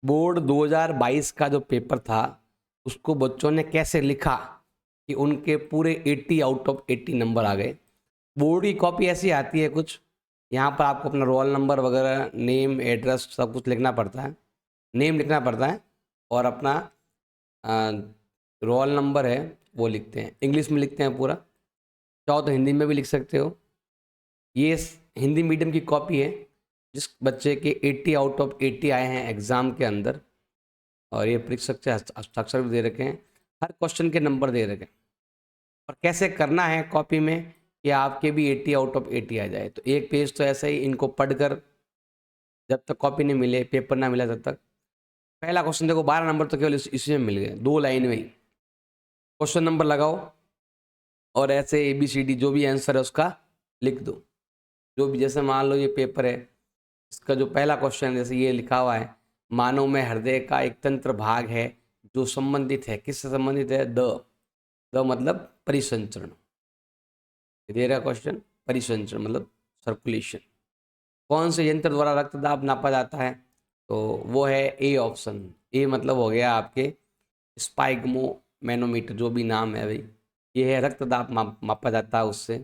Board 2022 का जो paper था उसको बच्चों ने कैसे लिखा कि उनके पूरे 80 आउट ऑफ 80 नंबर आ गए। बोर्ड की कॉपी ऐसी आती है कुछ, यहाँ पर आपको अपना रोल नंबर वगैरह, नेम, एड्रेस सब कुछ लिखना पड़ता है। नेम लिखना पड़ता है और अपना रोल नंबर है वो लिखते हैं, इंग्लिश में लिखते हैं पूरा। चाहो तो हिंदी में भी लिख सकते हो। ये हिंदी मीडियम की कॉपी है जिस बच्चे के 80 आउट ऑफ 80 आए हैं एग्ज़ाम के अंदर, और ये परीक्षक से हस्ताक्षर भी दे रखे हैं, हर क्वेश्चन के नंबर दे रखे हैं और कैसे करना है कॉपी में कि आपके भी 80 आउट ऑफ 80 आ जाए। तो एक पेज तो ऐसे ही इनको पढ़कर, जब तक कॉपी नहीं मिले, पेपर ना मिला, तब तक पहला क्वेश्चन देखो 12 नंबर तो केवल इसी में मिल गए, 2 लाइन में ही क्वेश्चन नंबर लगाओ और ऐसे ABCD जो भी आंसर है उसका लिख दो। जो भी, जैसे मान लो ये पेपर है, इसका जो पहला क्वेश्चन है जैसे ये लिखा हुआ है, मानव में हृदय का एक तंत्र भाग है जो संबंधित है, किससे संबंधित है? द मतलब परिसंचरण। दे रहा क्वेश्चन, परिसंचरण मतलब सर्कुलेशन। कौन से यंत्र द्वारा रक्तदाब नापा जाता है? तो वो है ए ऑप्शन। ए मतलब हो गया आपके स्पाइगमो मैनोमीटर, जो भी नाम है भाई, ये है रक्तदाब मापा जाता है उससे।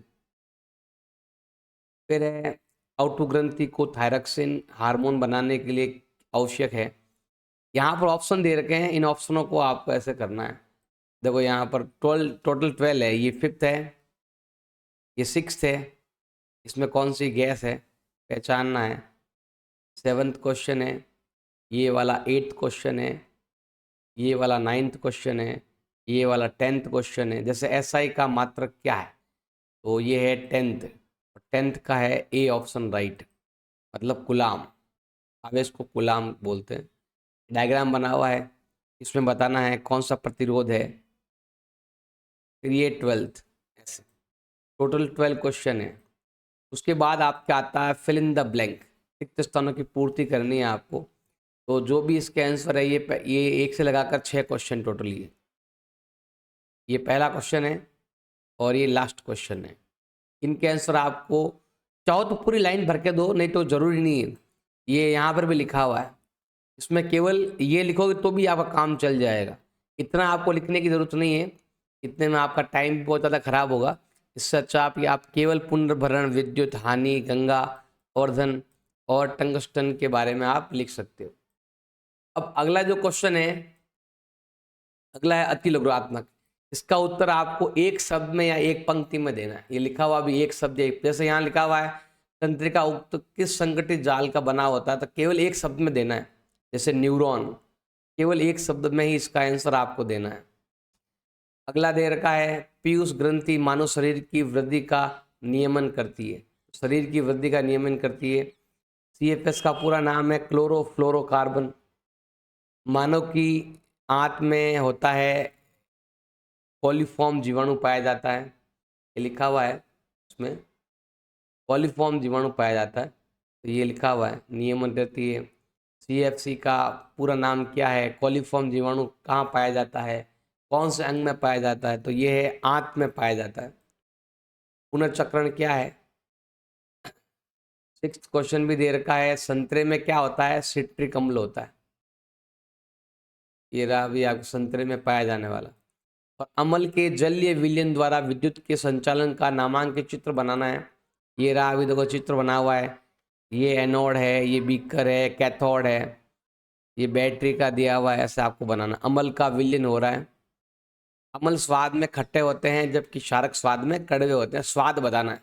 फिर है आउटू ग्रंथि को थायरक्सिन हार्मोन बनाने के लिए आवश्यक है। यहाँ पर ऑप्शन दे रखे हैं, इन ऑप्शनों को आपको ऐसे करना है। देखो यहाँ पर 12 टोटल 12 है, ये 5th है, ये 6th है, इसमें कौन सी गैस है पहचानना है। 7th क्वेश्चन है, ये वाला 8th क्वेश्चन है, ये वाला 9th क्वेश्चन है, ये वाला 10th क्वेश्चन है। जैसे SI का मात्रक क्या है, तो ये है 10th, 10th का है ए ऑप्शन राइट, मतलब गुलाम। अब इसको गुलाम बोलते हैं। डायग्राम बना हुआ है, इसमें बताना है कौन सा प्रतिरोध है। फिर ये 12th, ऐसे टोटल 12 क्वेश्चन है। उसके बाद आपका आता है फिल इन द ब्लैंक, रिक्त स्थानों की पूर्ति करनी है आपको। तो जो भी इसके आंसर है, ये 1 से लगाकर 6 क्वेश्चन टोटली है। ये पहला क्वेश्चन है और ये लास्ट क्वेश्चन है। इनके आंसर आपको चाहो तो पूरी लाइन भर के दो, नहीं तो ज़रूरी नहीं है। ये यहाँ पर भी लिखा हुआ है, इसमें केवल ये लिखोगे तो भी आपका काम चल जाएगा। इतना आपको लिखने की ज़रूरत नहीं है, इतने में आपका टाइम बहुत ज़्यादा खराब होगा। इससे अच्छा आप केवल पुनर्भरण, विद्युत हानि, गंगा वर्धन और टंगस्टन के बारे में आप लिख सकते हो। अब अगला जो क्वेश्चन है, अगला है अति लघुत्मक। इसका उत्तर आपको एक शब्द में या एक पंक्ति में देना है। ये लिखा हुआ भी एक शब्द, जैसे यहाँ लिखा हुआ है तंत्रिका उक्त किस संगठित जाल का बना होता है, तो केवल एक शब्द में देना है। जैसे न्यूरॉन, केवल एक शब्द में ही इसका आंसर आपको देना है। अगला दे रखा है पीयूष ग्रंथि मानव शरीर की वृद्धि का नियमन करती है, शरीर की वृद्धि का नियमन करती है। CFS का पूरा नाम है क्लोरोफ्लोरोकार्बन। मानव की आंत में होता है कॉलीफॉर्म जीवाणु पाया जाता है, ये लिखा हुआ है उसमें, कॉलीफॉर्म जीवाणु पाया जाता है, तो ये लिखा हुआ है, नियमन करती है। CFC का पूरा नाम क्या है, कॉलीफॉर्म जीवाणु कहाँ पाया जाता है, कौन से अंग में पाया जाता है, तो ये है आंत में पाया जाता है। पुनर्चक्रण क्या है? 6th क्वेश्चन भी दे रखा है, संतरे में क्या होता है, सिट्रिक अम्ल होता है। ये रहा भी आपको संतरे में पाया जाने वाला। और अम्ल के जलीय विलयन द्वारा विद्युत के संचालन का नामांकित चित्र बनाना है। ये रहा, अभी देखो चित्र बना हुआ है, ये एनोड है, ये बीकर है, कैथोड है, ये बैटरी का दिया हुआ है, ऐसे आपको बनाना। अम्ल का विलयन हो रहा है। अम्ल स्वाद में खट्टे होते हैं जबकि क्षारक स्वाद में कड़वे होते हैं, स्वाद बताना है।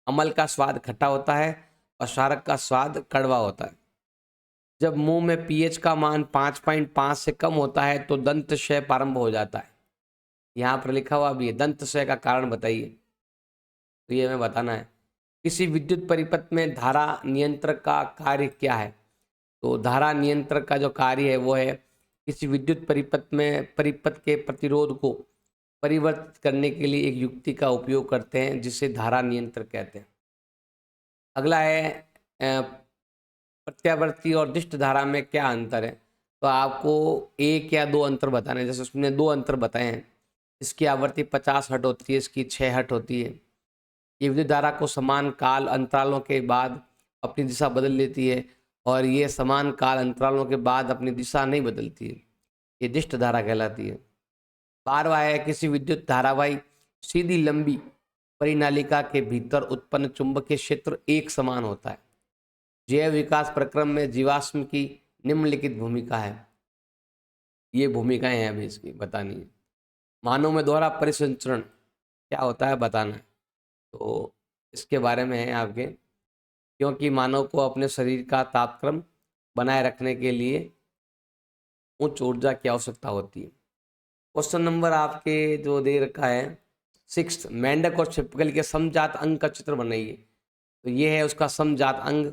अम्ल का स्वाद खट्टा होता है और क्षारक का स्वाद कड़वा होता है। जब मुंह में pH का मान 5.5 से कम होता है तो दंत क्षय प्रारंभ हो जाता है। यहाँ पर लिखा हुआ भी है, दंत क्षय का कारण बताइए, तो ये हमें बताना है। किसी विद्युत परिपथ में धारा नियंत्रक का कार्य क्या है? तो धारा नियंत्रक का जो कार्य है वो है किसी विद्युत परिपथ के प्रतिरोध को परिवर्तित करने के लिए एक युक्ति का उपयोग करते हैं जिसे धारा नियंत्रक कहते हैं। अगला है प्रत्यावर्ती और दिष्ट धारा में क्या अंतर है? तो आपको एक या दो अंतर बताने हैं। जैसे उसने 2 अंतर बताए हैं, इसकी आवृत्ति 50 हर्ट्ज होती है, इसकी 6 हर्ट्ज होती है। ये विद्युत धारा को समान काल अंतरालों के बाद अपनी दिशा बदल लेती है और ये समान काल अंतरालों के बाद अपनी दिशा नहीं बदलती है, ये दिष्ट धारा कहलाती है। 12वां है, किसी विद्युत धारावाही सीधी लंबी परिनालिका के भीतर उत्पन्न चुंबकीय क्षेत्र एक समान होता है। जैव विकास प्रक्रम में जीवाश्म की निम्नलिखित भूमिका है। ये भूमिकाएं हैं अभी इसकी बतानी है। मानव में दोहरा परिसंचरण क्या होता है बताना है, तो इसके बारे में है आपके, क्योंकि मानव को अपने शरीर का तापक्रम बनाए रखने के लिए उच्च ऊर्जा की आवश्यकता होती है। क्वेश्चन नंबर आपके जो दे रखा है 6, मेंढक और छिपकली के समजात अंग का चित्र बनाइए। तो ये है उसका समजात अंग,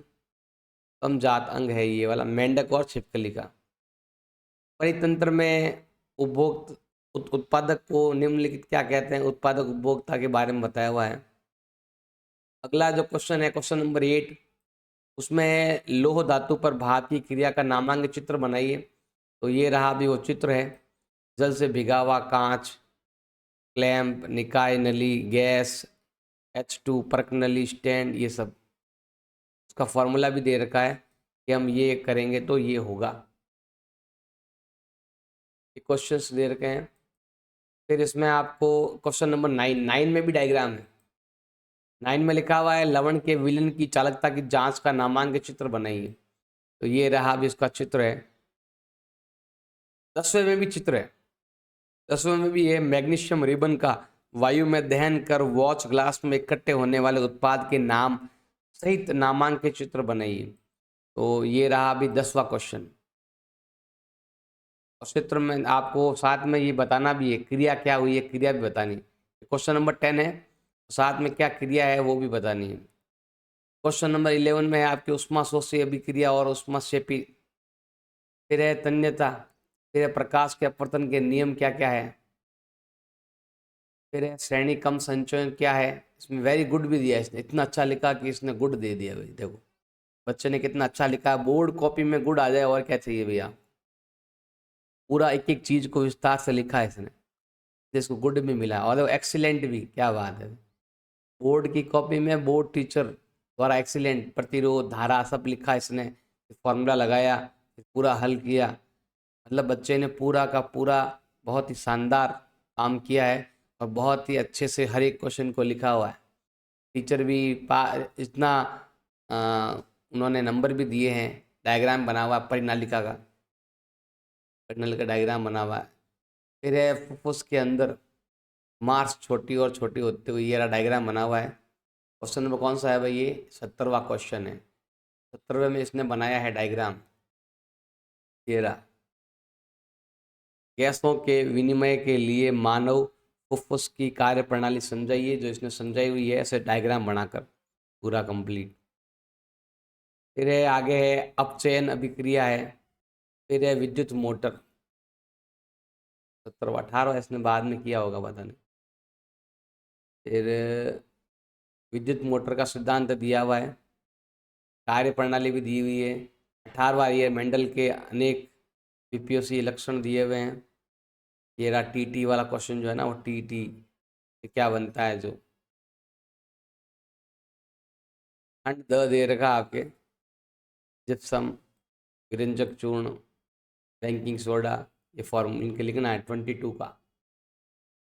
समजात अंग है ये वाला मेंढक और छिपकली का। परितंत्र में उपभोक्त उत्पादक को निम्नलिखित क्या कहते हैं, उत्पादक उपभोक्ता के बारे में बताया हुआ है। अगला जो क्वेश्चन है क्वेश्चन नंबर 8, उसमें लौह धातु पर भाप की क्रिया का नामांक चित्र बनाइए। तो ये रहा भी वो चित्र है, जल से भिगा हुआ कांच, क्लैंप, निकाय नली, गैस, H2, पर्क नली, स्टैंड, ये सब। उसका फॉर्मूला भी दे रखा है कि हम ये करेंगे तो ये होगा। ये क्वेश्चंस दे रखे हैं। फिर इसमें आपको क्वेश्चन नंबर 9 में भी डायग्राम है। 9 में लिखा हुआ है लवण के विलयन की चालकता की जांच का नामांक चित्र बनाइए। तो ये रहा भी इसका चित्र है। 10वें में भी चित्र है। 10वें में भी ये मैग्नीशियम रिबन का वायु में दहन कर वॉच ग्लास में इकट्ठे होने वाले उत्पाद के नाम सहित नामांक के चित्र बनाइए। तो ये रहा अभी 10वां क्वेश्चन। और चित्र में आपको साथ में ये बताना भी है क्रिया क्या हुई है, क्रिया भी बतानी है। क्वेश्चन नंबर 10 है, साथ में क्या क्रिया है वो भी बतानी है। क्वेश्चन नंबर 11 में है आपकी उष्माशोषी अभिक्रिया और उष्माक्षेपी। फिर है तन्यता, फिर है प्रकाश के अपवर्तन के नियम क्या क्या है, फिर है श्रेणी कम संचयन क्या है। इसमें वेरी गुड भी दिया है इसने, इतना अच्छा लिखा कि इसने गुड दे दिया भाई। देखो बच्चे ने कितना अच्छा लिखा, बोर्ड कॉपी में गुड आ जाए और क्या चाहिए भैया। पूरा एक एक चीज को विस्तार से लिखा है इसने, जिसको गुड भी मिला और एक्सीलेंट भी, क्या बात है। बोर्ड की कॉपी में बोर्ड टीचर द्वारा एक्सीलेंट, प्रतिरोध, धारा सब लिखा इसने, फॉर्मूला लगाया, फिर पूरा हल किया। मतलब बच्चे ने पूरा का पूरा बहुत ही शानदार काम किया है और बहुत ही अच्छे से हर एक क्वेश्चन को लिखा हुआ है। टीचर भी इतना उन्होंने नंबर भी दिए हैं। डायग्राम बना हुआ है परिनालिका का, परिनालिका डायग्राम बना हुआ है। फिर है फुफ्फुस के अंदर मार्स छोटी और छोटी होते हुए, ये रहा डायग्राम बना हुआ है। क्वेश्चन नंबर कौन सा है भाई, ये 70वां क्वेश्चन है। 70वें में इसने बनाया है डायग्राम, ये रहा। गैसों के विनिमय के लिए मानव फुफ्फुस की कार्य प्रणाली समझाइए। जो इसने समझाई हुई है ऐसे डायग्राम बनाकर पूरा कंप्लीट। फिर है आगे है अपचयन अभिक्रिया है। फिर है विद्युत मोटर, 17वां 18वां इसने बाद में किया होगा पता नहीं। फिर विद्युत मोटर का सिद्धांत दिया हुआ है, कार्य प्रणाली भी दी हुई है। 18वां ये मेंडल के अनेक पीपीओसी लक्षण दिए हुए हैं। ये रहा टीटी वाला क्वेश्चन जो है ना, वो टीटी क्या बनता है जो। खंड द दे रखा आपके, जिप्सम, विरंजक चूर्ण, बेकिंग सोडा, ये फॉर्मूला इनके लिखना है 22 का।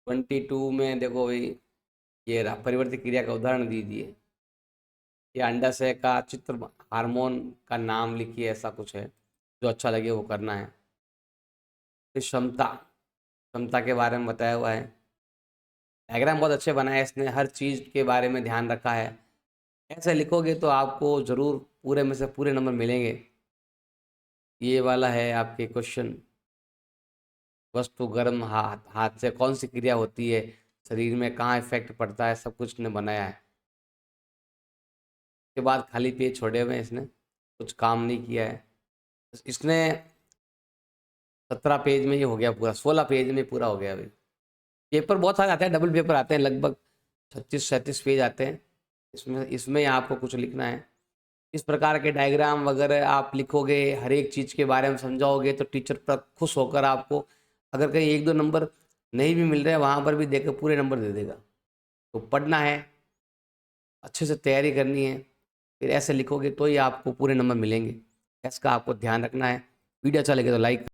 22 में देखो भाई, ये रहा परिवर्तित क्रिया का उदाहरण दीजिए। ये अंडाशय का चित्र, हार्मोन का नाम लिखिए, ऐसा कुछ है जो अच्छा लगे वो करना है। फिर क्षमता, क्षमता के बारे में बताया हुआ है। डायग्राम बहुत अच्छे बनाए हैं इसने, हर चीज़ के बारे में ध्यान रखा है। ऐसे लिखोगे तो आपको ज़रूर पूरे में से पूरे नंबर मिलेंगे। ये वाला है आपके क्वेश्चन, वस्तु गर्म हाथ, हाथ से कौन सी क्रिया होती है, शरीर में कहाँ इफेक्ट पड़ता है, सब कुछ ने बनाया है। के बाद खाली पेज छोड़े हुए हैं इसने, कुछ काम नहीं किया है इसने। 17 पेज में ये हो गया पूरा, 16 पेज में पूरा हो गया अभी। पेपर बहुत सारे आते हैं, डबल पेपर आते हैं, लगभग 36-37 पेज आते हैं। इसमें इसमें आपको कुछ लिखना है। इस प्रकार के डायग्राम वगैरह आप लिखोगे, हर एक चीज़ के बारे में समझाओगे तो टीचर पर खुश होकर आपको, अगर कहीं 1-2 नंबर नहीं भी मिल रहे हैं वहाँ पर भी देकर पूरे नंबर दे देगा। तो पढ़ना है, अच्छे से तैयारी करनी है, फिर ऐसे लिखोगे तो ही आपको पूरे नंबर मिलेंगे। इसका आपको ध्यान रखना है। वीडियो अच्छा लगे तो लाइक